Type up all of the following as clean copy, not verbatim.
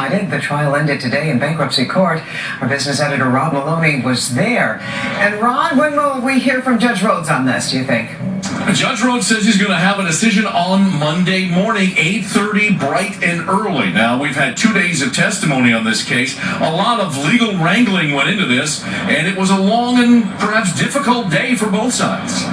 The trial ended today in bankruptcy court. Our business editor, Rob Maloney, was there. And Ron, when will we hear from Judge Rhodes on this, do you think? Judge Rhodes says he's going to have a decision on Monday morning, 8:30, bright and early. Now, we've had 2 days of testimony on this case. A lot of legal wrangling went into this, and it was a long and perhaps difficult day for both sides.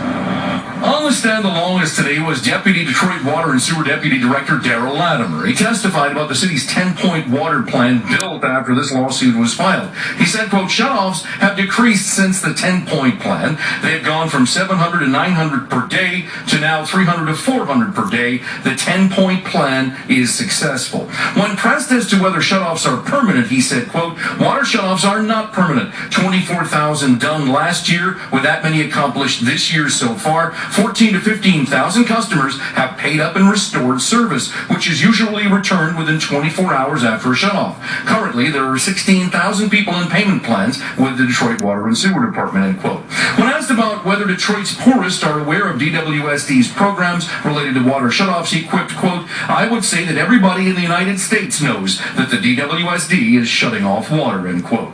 On the stand the longest today was Deputy Detroit Water and Sewer Deputy Director Daryl Latimer. He testified about the city's 10-point water plan built after this lawsuit was filed. He said, quote, shutoffs have decreased since the 10-point plan. They've gone from 700 to 900 per day to now 300 to 400 per day. The 10-point plan is successful. When pressed as to whether shutoffs are permanent, he said, quote, water shutoffs are not permanent. 24,000 done last year, with that many accomplished this year so far. 14 to 15,000 customers have paid up and restored service, which is usually returned within 24 hours after a shutoff. Currently, there are 16,000 people in payment plans with the Detroit Water and Sewer Department, end quote. When asked about whether Detroit's poorest are aware of DWSD's programs related to water shutoffs, he quipped, quote, I would say that everybody in the United States knows that the DWSD is shutting off water, end quote.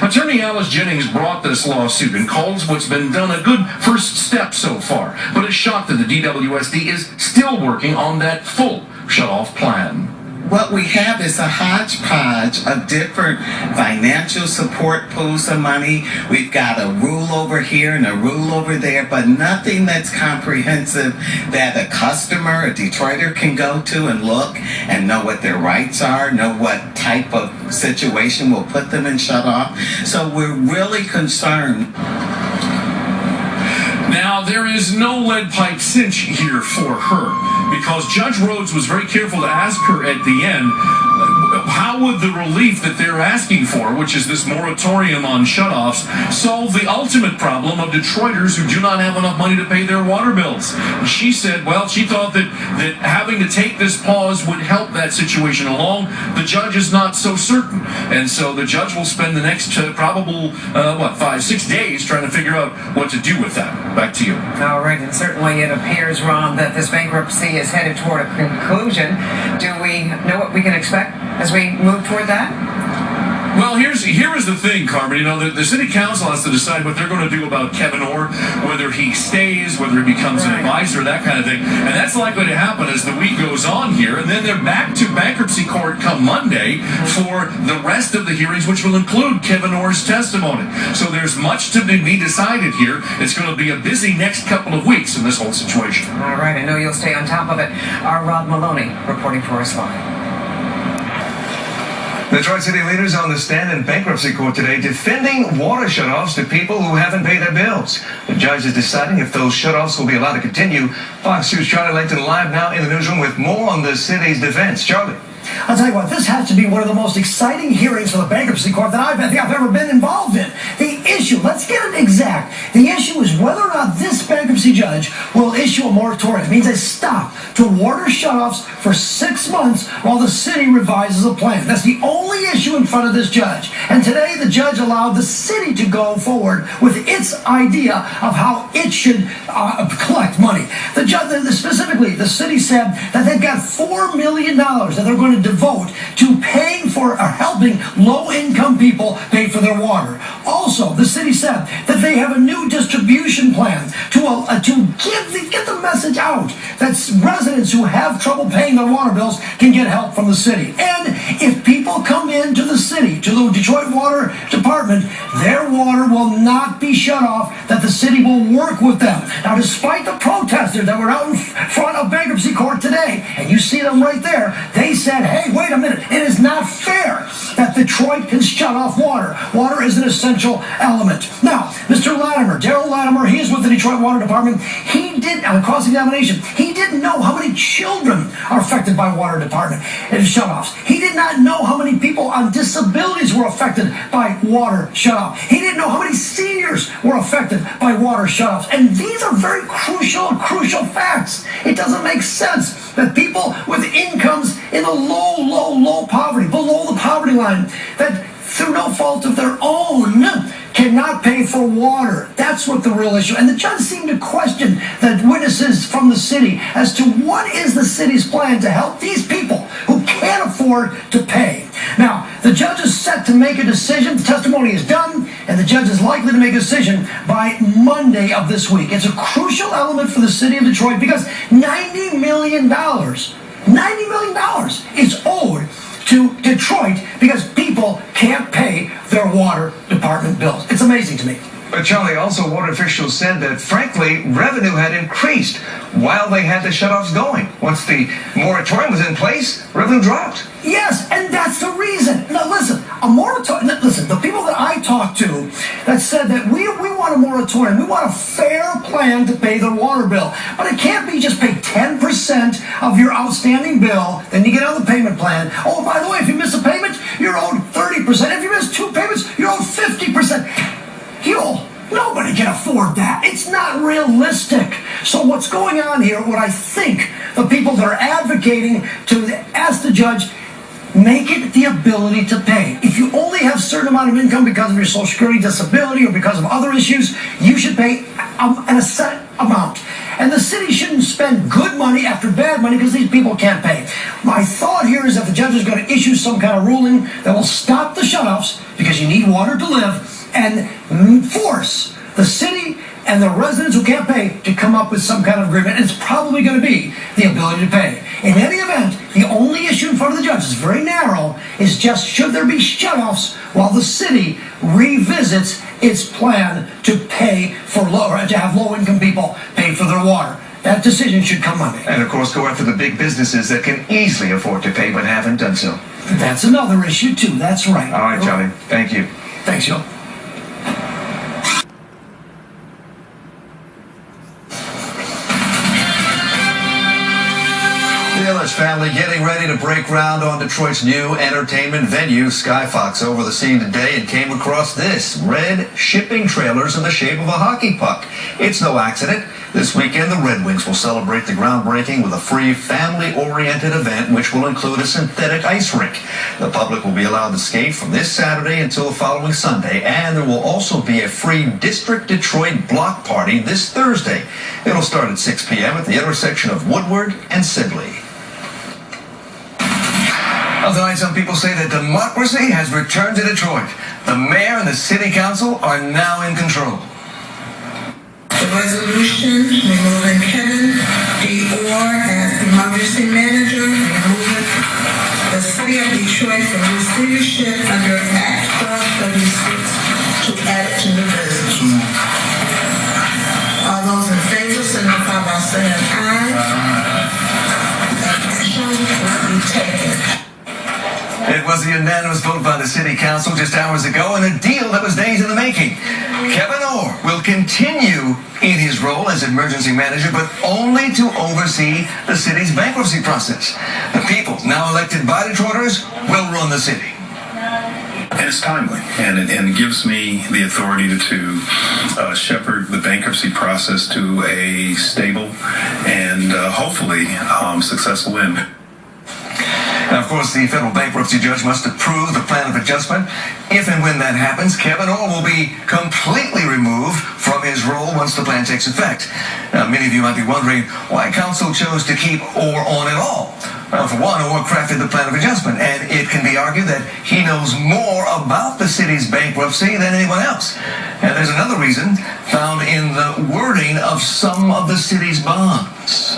Attorney Alice Jennings brought this lawsuit and calls what's been done a good first step so far, but is shocked that the DWSD is still working on that full shutoff plan. What we have is a hodgepodge of different financial support pools of money. We've got a rule over here and a rule over there, but nothing that's comprehensive that a customer, a Detroiter can go to and look and know what their rights are, know what type of situation will put them in shut off. So we're really concerned. Now, there is no lead pipe cinch here for her, because Judge Rhodes was very careful to ask her at the end, how would the relief that they're asking for, which is this moratorium on shutoffs, solve the ultimate problem of Detroiters who do not have enough money to pay their water bills? And she said, well, she thought that having to take this pause would help that situation along. The judge is not so certain. And so the judge will spend the next probable, 5-6 days trying to figure out what to do with that. Back to you. All right, and certainly it appears, Ron, that this bankruptcy is headed toward a conclusion. Do we know what we can expect as we move toward that? Well, here is the thing, Carmen. You know, the city council has to decide what they're going to do about Kevin Orr, whether he stays, whether he becomes an advisor, that kind of thing. And that's likely to happen as the week goes on here. And then they're back to bankruptcy court come Monday for the rest of the hearings, which will include Kevin Orr's testimony. So there's much to be decided here. It's going to be a busy next couple of weeks in this whole situation. All right, I know you'll stay on top of it. Our Rob Maloney reporting for us live. Detroit City leaders on the stand in bankruptcy court today defending water shutoffs to people who haven't paid their bills. The judge is deciding if those shutoffs will be allowed to continue. Fox 2's Charlie Langton live now in the newsroom with more on the city's defense. Charlie. I'll tell you what, this has to be one of the most exciting hearings for the bankruptcy court that I think I've ever been involved in. The issue, let's get it exact. The issue is whether or not this bankruptcy judge will issue a moratorium. It means a stop to water shutoffs for 6 months while the city revises a plan. That's the only issue in front of this judge. And today the judge allowed the city to go forward with its idea of how it should collect money. The judge, specifically, the city said that they've got $4 million that they're going to devote to paying for or helping low-income people pay for their water. Also, the city said that they have a new distribution plan to get the message out that residents who have trouble paying their water bills can get help from the city. And if people come into the city, to the Detroit Water Department, their water will not be shut off, that the city will work with them. Now, despite the protesters that were out in front of bankruptcy court today, and you see them right there, they said, hey, wait a minute, it is not fair that Detroit can shut off water. Water is an essential element. Now, Mr. Latimer, Daryl Latimer, he is with the Detroit Water Department. He did, on cross-examination, he didn't know how many children are affected by water department and shutoffs. He did not know how many people on disabilities were affected by water shutoff. He didn't know how many seniors were affected by water shutoffs. And these are very crucial facts. It doesn't make sense that people with incomes in the low poverty, below the poverty line, that through no fault of their own cannot pay for water. That's what the real issue. And the judge seemed to question the witnesses from the city as to what is the city's plan to help these people who can't afford to pay. Now, set to make a decision. The testimony is done, and the judge is likely to make a decision by Monday of this week. It's a crucial element for the city of Detroit because $90 million is owed to Detroit because people can't pay their water department bills. It's amazing to me. But Charlie, also water officials said that, frankly, revenue had increased while they had the shutoffs going. Once the moratorium was in place, revenue dropped. Yes, and that's the reason. Now, listen, a moratorium. Listen, the people that I talked to that said that we want a moratorium, we want a fair plan to pay their water bill, but it can't be just pay 10% of your outstanding bill, then you get on the payment plan. Oh, by the way, if you miss a payment, you're owed 30%. If you miss 2 payments, you're owed 50%. Nobody can afford that. It's not realistic. So what's going on here, what I think the people that are advocating to ask the judge, make it the ability to pay. If you only have a certain amount of income because of your Social Security, disability, or because of other issues, you should pay a set amount. And the city shouldn't spend good money after bad money because these people can't pay. My thought here is that the judge is going to issue some kind of ruling that will stop the shutoffs because you need water to live, and force the city and the residents who can't pay to come up with some kind of agreement. And it's probably going to be the ability to pay. In any event, the only issue in front of the judge is very narrow, is just should there be shutoffs while the city revisits its plan to pay for to have low-income people pay for their water. That decision should come Monday. And, of course, go after the big businesses that can easily afford to pay but haven't done so. That's another issue, too. That's right. All right, Charlie. Thank you. Thanks, Joe. The Illich family getting ready to break ground on Detroit's new entertainment venue, Skyfox, over the scene today and came across this. Red shipping trailers in the shape of a hockey puck. It's no accident. This weekend, the Red Wings will celebrate the groundbreaking with a free, family-oriented event which will include a synthetic ice rink. The public will be allowed to skate from this Saturday until the following Sunday, and there will also be a free District Detroit block party this Thursday. It'll start at 6 p.m. at the intersection of Woodward and Sibley. Well, tonight, some people say that democracy has returned to Detroit. The mayor and the city council are now in control. The resolution removing Kevin D. Orr as emergency manager, removing the city of Detroit from receivership under Act 1236 to add it to new business. All those in favor signify by saying aye. Action will be taken. It was a unanimous vote by the city council just hours ago, and a deal that was days in the making. Kevin Orr will continue in his role as emergency manager, but only to oversee the city's bankruptcy process. The people, now elected by Detroiters, will run the city. And it's timely, and it gives me the authority to shepherd the bankruptcy process to a stable and hopefully successful end. Now, of course, the federal bankruptcy judge must approve the plan of adjustment. If and when that happens, Kevin Orr will be completely removed from his role once the plan takes effect. Now, many of you might be wondering why council chose to keep Orr on at all. Well, for one, Orr crafted the plan of adjustment, and it can be argued that he knows more about the city's bankruptcy than anyone else. And there's another reason found in the wording of some of the city's bonds.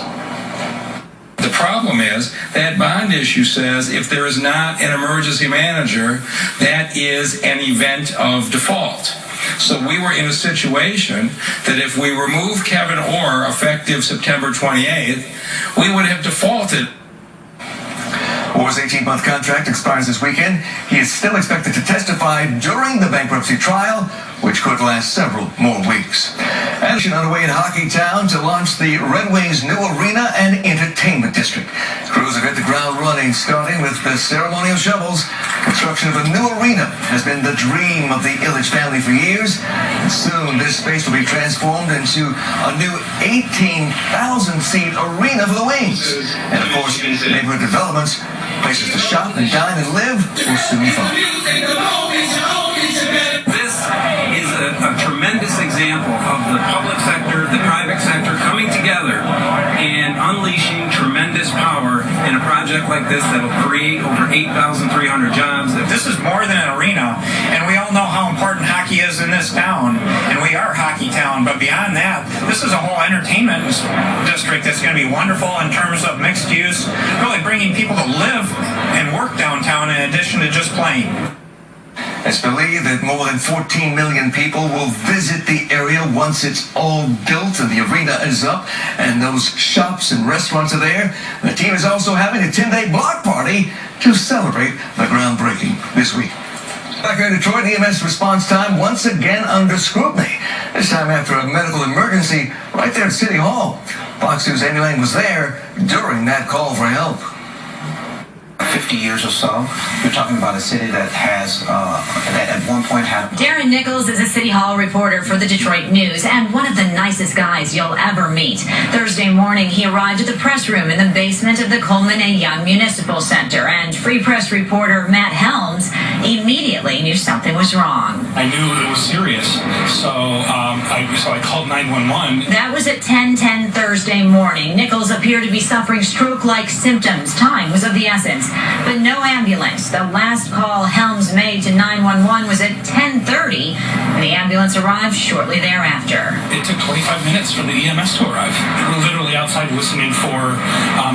The problem is that bond issue says if there is not an emergency manager, that is an event of default. So we were in a situation that if we remove Kevin Orr effective September 28th, we would have defaulted. Orr's 18-month contract expires this weekend. He is still expected to testify during the bankruptcy trial, which could last several more weeks. Action underway in Hockey Town to launch the Red Wings' new arena and entertainment district. Crews have hit the ground running, starting with the ceremonial shovels. Construction of a new arena has been the dream of the Illich family for years. And soon, this space will be transformed into a new 18,000-seat arena for the Wings. And of course, neighborhood developments, places to shop and dine and live will soon follow. This is a tremendous example of the public sector, the private sector coming together and unleashing tremendous power in a project like this that will create over 8,300 jobs. This is more than an arena, and we all know how important hockey is in this town, and we are Hockey Town, but beyond that, this is a whole entertainment district that's going to be wonderful in terms of mixed use, really bringing people to live and work downtown in addition to just playing. It's believed that more than 14 million people will visit the area once it's all built and the arena is up and those shops and restaurants are there. The team is also having a 10-day block party to celebrate the groundbreaking this week. Back here in Detroit, EMS response time once again under scrutiny. This time after a medical emergency right there at City Hall. Fox News' Amy Lang was there during that call for help. 50 years or so. You're talking about a city that has, that at one point had... Darren Nichols is a City Hall reporter for the Detroit News and one of the nicest guys you'll ever meet. Thursday morning, he arrived at the press room in the basement of the Coleman A. Young Municipal Center, and Free Press reporter Matt Helms immediately knew something was wrong. I knew it was serious, so I called 911. That was at 10:10 Thursday morning. Nichols appeared to be suffering stroke-like symptoms. Time was of the essence. But no ambulance. The last call Helms made to 911 was at 10:30, and the ambulance arrived shortly thereafter. It took 25 minutes for the EMS to arrive. We were literally outside listening for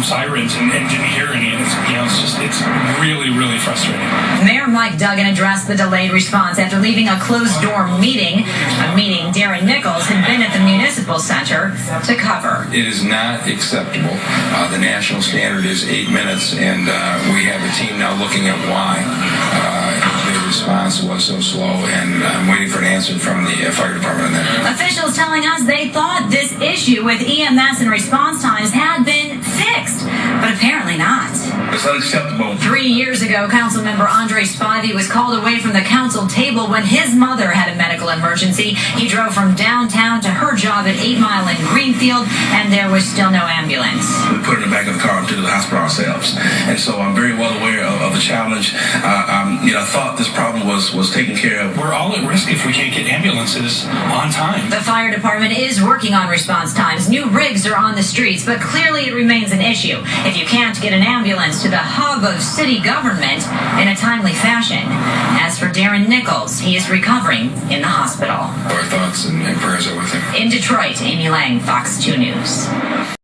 sirens and didn't hear any. And it's really, really frustrating. Mayor Mike Duggan addressed the delayed response after leaving a closed-door meeting, a meeting Darren Nichols had been at the Municipal Center to cover. It is not acceptable. The national standard is 8 minutes, and we have a team now looking at why the response was so slow, and I'm waiting for an answer from the fire department on that. Officials telling us they thought this issue with EMS and response times had been fixed, but apparently not. It's unacceptable. 3 years ago, Councilmember Andre Spivey was called away from the council table when his mother had a medical emergency. He drove from downtown to her job at 8 Mile in Greenfield, and there was still no ambulance. We put it in the back of the car and took it to the hospital ourselves. And so I'm very well aware of the challenge. I thought this problem was taken care of. We're all at risk if we can't get ambulances on time. The fire department is working on response times. New rigs are on the streets, but clearly it remains an issue if you can't get an ambulance to the hub of city government in a timely fashion. As for Darren Nichols, he is recovering in the hospital. Our thoughts and prayers are with him. In Detroit, Amy Lang, Fox 2 News.